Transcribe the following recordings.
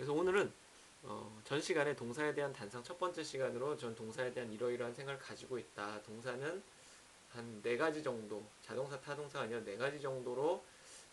그래서 오늘은 전 시간에 동사에 대한 단상 첫 번째 시간으로 전 동사에 대한 이러이러한 생각을 가지고 있다. 동사는 한 네 가지 정도, 자동사, 타동사가 아니라 네 가지 정도로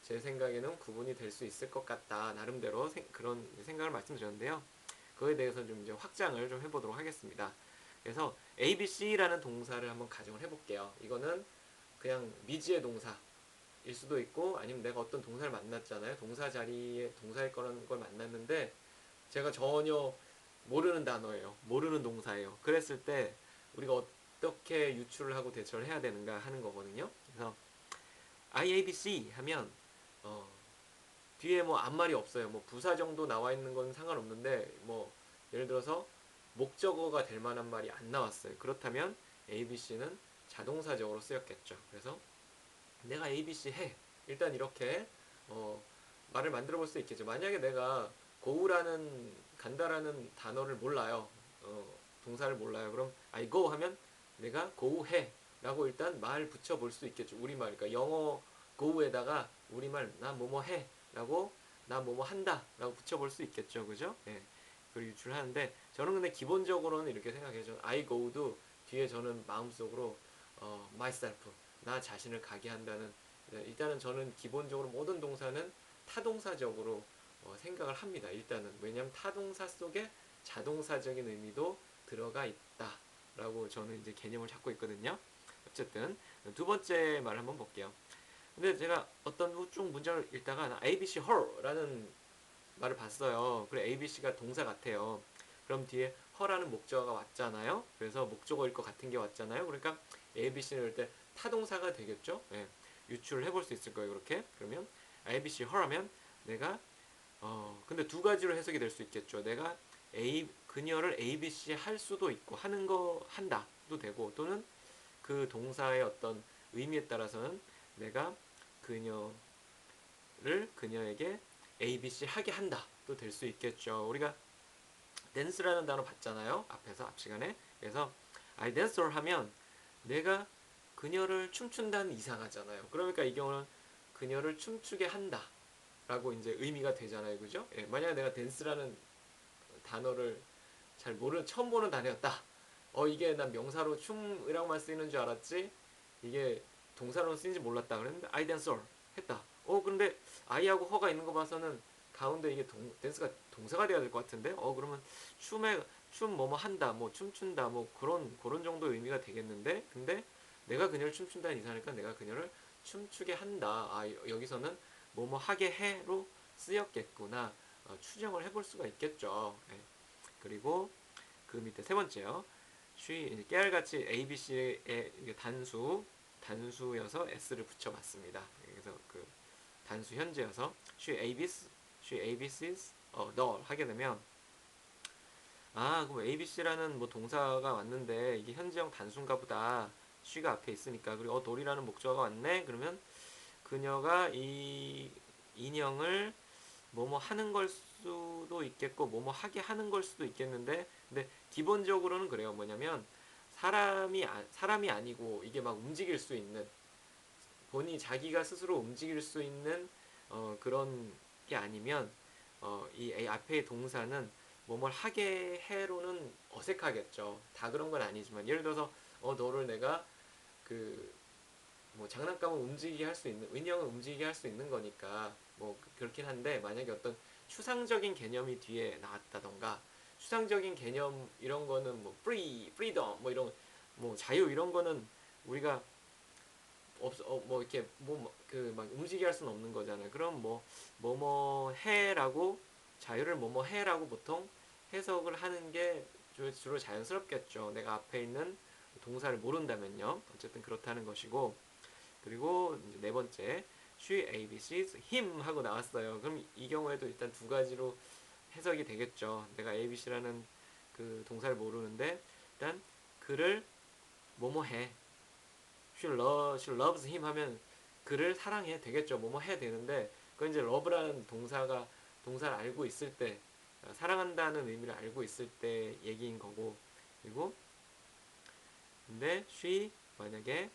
제 생각에는 구분이 될 수 있을 것 같다. 나름대로 그런 생각을 말씀드렸는데요. 그거에 대해서 좀 이제 확장을 좀 해보도록 하겠습니다. 그래서 ABC라는 동사를 한번 가정을 해볼게요. 이거는 그냥 미지의 동사일 수도 있고 아니면 내가 어떤 동사를 만났잖아요. 동사 자리에 동사일 거라는 걸 만났는데 제가 전혀 모르는 단어예요. 모르는 동사예요. 그랬을 때 우리가 어떻게 유출을 하고 대처를 해야 되는가 하는 거거든요. 그래서 IABC 하면 어, 뒤에 뭐 아무 말이 없어요. 뭐 부사 정도 나와 있는 건 상관없는데 뭐 예를 들어서 목적어가 될 만한 말이 안 나왔어요. 그렇다면 ABC는 자동사적으로 쓰였겠죠. 그래서 내가 ABC 해. 일단 이렇게 어, 말을 만들어 볼 수 있겠죠. 만약에 내가 go라는 간다라는 단어를 몰라요. 동사를 몰라요. 그럼 I go 하면 내가 go 해 라고 일단 말 붙여 볼 수 있겠죠. 우리말. 그러니까 영어 go에다가 우리말 나 뭐뭐 해 라고 나 뭐뭐 한다 라고 붙여 볼 수 있겠죠. 그죠? 예. 그걸 유출하는데 저는 근데 기본적으로는 이렇게 생각해요. I go도 뒤에 저는 마음속으로 myself 나 자신을 가게 한다는 일단은 저는 기본적으로 모든 동사는 타동사적으로 생각을 합니다. 일단은 왜냐하면 타동사 속에 자동사적인 의미도 들어가 있다라고 저는 이제 개념을 잡고 있거든요. 어쨌든 두 번째 말 한번 볼게요. 근데 제가 어떤 쭉 문장을 읽다가 ABC her라는 말을 봤어요. 그래 ABC가 동사 같아요. 그럼 뒤에 her라는 목적어가 왔잖아요. 그래서 목적어일 것 같은 게 왔잖아요. 그러니까 ABC는 이럴 때 타동사가 되겠죠. 예, 유출을 해볼 수 있을 거예요. 그렇게 그러면 ABC her 하면 내가 근데 두 가지로 해석이 될 수 있겠죠. 내가 그녀를 ABC 할 수도 있고 하는 거 한다도 되고 또는 그 동사의 어떤 의미에 따라서는 내가 그녀를 그녀에게 ABC 하게 한다도 될 수 있겠죠. 우리가 댄스라는 단어 봤잖아요. 앞에서 앞 시간에. 그래서 I dance her 하면 내가 그녀를 춤춘다는 이상하잖아요. 그러니까 이 경우는 그녀를 춤추게 한다. 라고 이제 의미가 되잖아요. 그죠? 예, 만약에 내가 댄스라는 단어를 잘 처음 보는 단어였다. 이게 난 명사로 춤이라고만 쓰이는 줄 알았지. 이게 동사로 쓰인지 몰랐다. 그랬는데 I dancer 했다. 그런데 I하고 허가 있는 거 봐서는 가운데 이게 댄스가 동사가 돼야 될 것 같은데. 그러면 춤 뭐뭐 한다, 뭐 춤춘다, 뭐 그런 정도 의미가 되겠는데. 근데 내가 그녀를 춤춘다는 이사니까 내가 그녀를 춤추게 한다. 여기서는 뭐뭐 하게 해로 쓰였겠구나. 추정을 해볼 수가 있겠죠. 예. 그리고 그 밑에 세 번째요. 깨알같이 ABC의 단수여서 S를 붙여봤습니다. 그래서 그 단수 현재여서 she ABC's 널 하게 되면 그럼 ABC라는 뭐 동사가 왔는데 이게 현재형 단수인가 보다. she가 앞에 있으니까 그리고 널이라는 목적어가 왔네. 그러면 그녀가 이 인형을 뭐뭐 하는 걸 수도 있겠고 뭐뭐 하게 하는 걸 수도 있겠는데 근데 기본적으로는 그래요. 뭐냐면 사람이 아니고 이게 막 움직일 수 있는 본인이 자기가 스스로 움직일 수 있는 그런 게 아니면 이 앞에 동사는 뭐뭘 하게 해로는 어색하겠죠. 다 그런 건 아니지만 예를 들어서 너를 내가 그 뭐 장난감을 움직이게 할 수 있는 인형을 움직이게 할 수 있는 거니까 뭐 그렇긴 한데 만약에 어떤 추상적인 개념이 뒤에 나왔다던가 추상적인 개념 이런 거는 뭐 프리덤 뭐 이런 뭐 자유 이런 거는 우리가 뭐 이렇게 뭐 그 막 움직이게 할 수는 없는 거잖아요. 그럼 뭐뭐 해라고 자유를 뭐뭐 해라고 보통 해석을 하는 게 주로 자연스럽겠죠. 내가 앞에 있는 동사를 모른다면요. 어쨌든 그렇다는 것이고 그리고 이제 네 번째 she ABC's him 하고 나왔어요. 그럼 이 경우에도 일단 두 가지로 해석이 되겠죠. 내가 ABC라는 그 동사를 모르는데 일단 그를 뭐뭐 해. she loves him 하면 그를 사랑해 되겠죠. 뭐뭐 해 되는데 그건 이제 love라는 동사를 알고 있을 때 사랑한다는 의미를 알고 있을 때 얘기인 거고 그리고 근데 she 만약에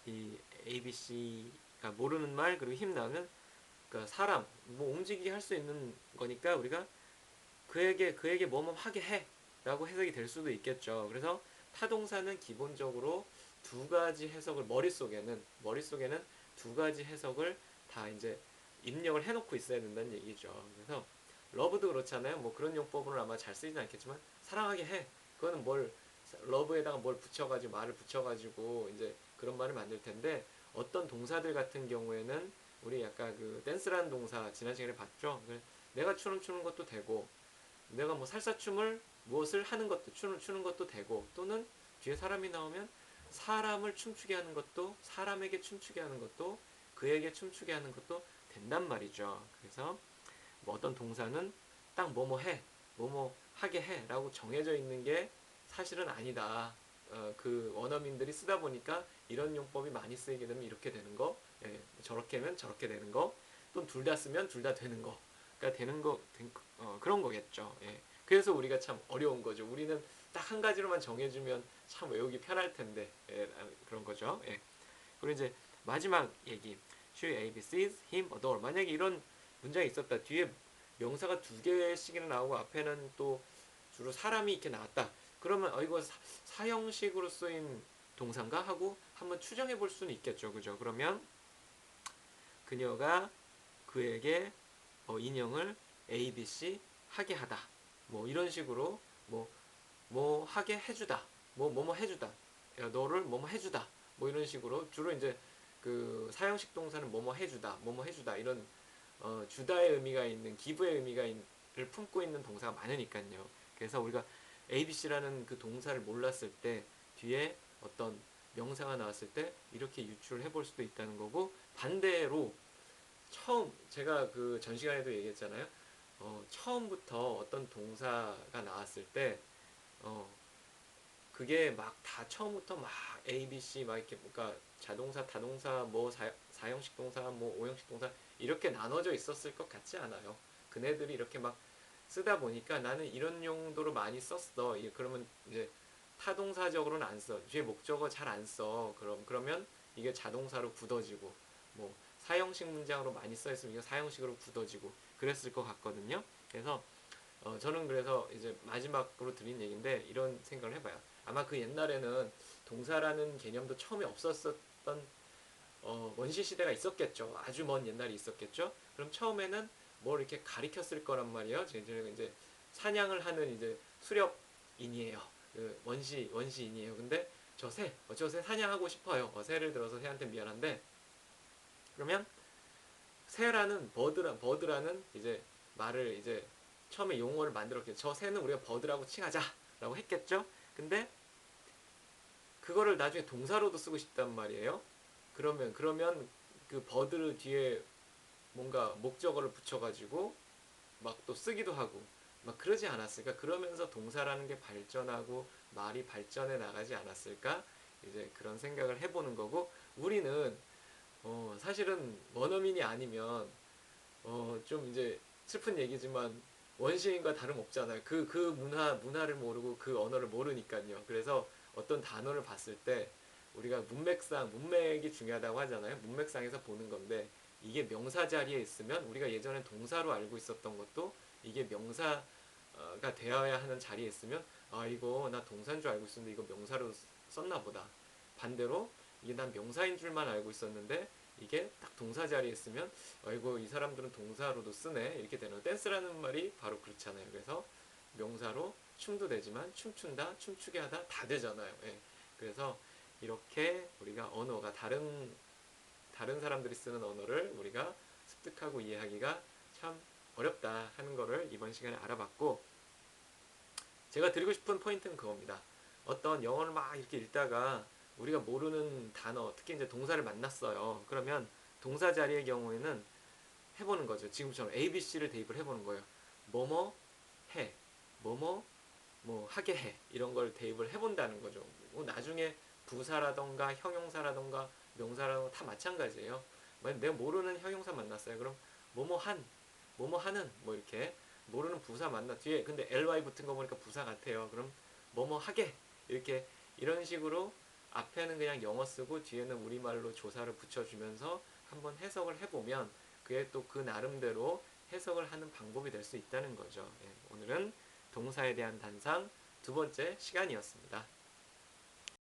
이 ABC가 모르는 말 그리고 힘 나오면 그러니까 사람 뭐 움직이게 할 수 있는 거니까 우리가 그에게 뭐뭐 하게 해 라고 해석이 될 수도 있겠죠. 그래서 타동사는 기본적으로 두 가지 해석을 머릿속에는 두 가지 해석을 다 이제 입력을 해놓고 있어야 된다는 얘기죠. 그래서 러브도 그렇잖아요. 뭐 그런 용법으로는 아마 잘 쓰이진 않겠지만 사랑하게 해. 그거는 뭘 러브에다가 뭘 붙여가지고 말을 붙여가지고 이제 그런 말을 만들 텐데 어떤 동사들 같은 경우에는 우리 약간 그 댄스라는 동사 지난 시간에 봤죠. 내가 춤을 추는 것도 되고 내가 뭐 살사춤을 무엇을 하는 것도 춤을 추는 것도 되고 또는 뒤에 사람이 나오면 사람을 춤추게 하는 것도 사람에게 춤추게 하는 것도 그에게 춤추게 하는 것도 된단 말이죠. 그래서 뭐 어떤 동사는 딱 뭐뭐 해, 뭐뭐 하게 해 라고 정해져 있는 게 사실은 아니다. 그 원어민들이 쓰다 보니까 이런 용법이 많이 쓰이게 되면 이렇게 되는 거, 예, 저렇게 하면 저렇게 되는 거, 또는 둘 다 쓰면 둘 다 되는 거, 그러니까 되는 거, 그런 거겠죠. 예. 그래서 우리가 참 어려운 거죠. 우리는 딱 한 가지로만 정해주면 참 외우기 편할 텐데, 예, 그런 거죠. 예. 그리고 이제 마지막 얘기, she, A, B, C's, him, adore. 만약에 이런 문장이 있었다. 뒤에 명사가 두 개씩이나 나오고 앞에는 또 주로 사람이 이렇게 나왔다. 그러면 이거 사형식으로 쓰인 동사인가 하고 한번 추정해 볼 수는 있겠죠. 그죠? 그러면 그녀가 그에게 인형을 A, B, C 하게 하다. 뭐 이런 식으로 뭐 하게 해주다. 뭐뭐 해주다. 야, 너를 뭐뭐 해주다. 뭐 이런 식으로 주로 이제 그 사형식 동사는 뭐뭐 해주다. 뭐뭐 해주다. 이런 주다의 의미가 있는 기부의 를 품고 있는 동사가 많으니까요. 그래서 우리가 ABC라는 그 동사를 몰랐을 때 뒤에 어떤 명사가 나왔을 때 이렇게 유추를 해볼 수도 있다는 거고 반대로 처음 제가 그 전 시간에도 얘기했잖아요. 처음부터 어떤 동사가 나왔을 때 어, 그게 막 다 처음부터 막 A, B, C 막 이렇게 뭔가 자동사, 타동사, 뭐 사형식 동사, 뭐 오형식 동사 이렇게 나눠져 있었을 것 같지 않아요. 그네들이 이렇게 막 쓰다 보니까 나는 이런 용도로 많이 썼어. 그러면 이제 타동사적으로는 안 써. 뒤에 목적어 잘 안 써. 그러면 이게 자동사로 굳어지고 뭐 사형식 문장으로 많이 써 있으면 이게 사형식으로 굳어지고 그랬을 것 같거든요. 그래서 저는 그래서 이제 마지막으로 드린 얘기인데 이런 생각을 해봐요. 아마 그 옛날에는 동사라는 개념도 처음에 없었던 원시 시대가 있었겠죠. 아주 먼 옛날에 있었겠죠. 그럼 처음에는 뭘 이렇게 가리켰을 거란 말이에요. 이제 사냥을 하는 이제 수렵인이에요. 그 원시인이에요. 근데 저 새 사냥하고 싶어요. 새를 들어서 새한테 미안한데 그러면 새라는 버드라는 이제 말을 이제 처음에 용어를 만들었겠죠. 저 새는 우리가 버드라고 칭하자라고 했겠죠. 근데 그거를 나중에 동사로도 쓰고 싶단 말이에요. 그러면 그 버드 뒤에 뭔가 목적어를 붙여가지고 막 또 쓰기도 하고 막 그러지 않았을까? 그러면서 동사라는 게 발전하고 말이 발전해 나가지 않았을까? 이제 그런 생각을 해보는 거고 우리는 사실은 원어민이 아니면 좀 이제 슬픈 얘기지만 원시인과 다름없잖아요. 그 문화를 모르고 그 언어를 모르니까요. 그래서 어떤 단어를 봤을 때 우리가 문맥이 중요하다고 하잖아요. 문맥상에서 보는 건데 이게 명사 자리에 있으면 우리가 예전에 동사로 알고 있었던 것도 이게 명사가 되어야 하는 자리에 있으면 아 이거 나 동사인 줄 알고 있었는데 이거 명사로 썼나 보다. 반대로 이게 난 명사인 줄만 알고 있었는데 이게 딱 동사 자리에 있으면 아이고 이 사람들은 동사로도 쓰네 이렇게 되는 거예요. 댄스라는 말이 바로 그렇잖아요. 그래서 명사로 춤도 되지만 춤춘다, 춤추게 하다 다 되잖아요. 예. 그래서 이렇게 우리가 언어가 다른 사람들이 쓰는 언어를 우리가 습득하고 이해하기가 참 어렵다 하는 거를 이번 시간에 알아봤고 제가 드리고 싶은 포인트는 그겁니다. 어떤 영어를 막 이렇게 읽다가 우리가 모르는 단어, 특히 이제 동사를 만났어요. 그러면 동사 자리의 경우에는 해보는 거죠. 지금처럼 A, B, C를 대입을 해보는 거예요. 뭐뭐 해, 뭐뭐 뭐 하게 해 이런 걸 대입을 해본다는 거죠. 뭐 나중에 부사라던가 형용사라던가 명사라던가 다 마찬가지예요. 만약 내가 모르는 형용사 만났어요. 그럼 뭐뭐 한, 뭐뭐 하는 뭐 이렇게 모르는 부사 만나 뒤에 근데 ly 붙은 거 보니까 부사 같아요. 그럼 뭐뭐 하게 이렇게 이런 식으로 앞에는 그냥 영어 쓰고 뒤에는 우리말로 조사를 붙여주면서 한번 해석을 해보면 그게 또 그 나름대로 해석을 하는 방법이 될 수 있다는 거죠. 예, 오늘은 동사에 대한 단상 두 번째 시간이었습니다.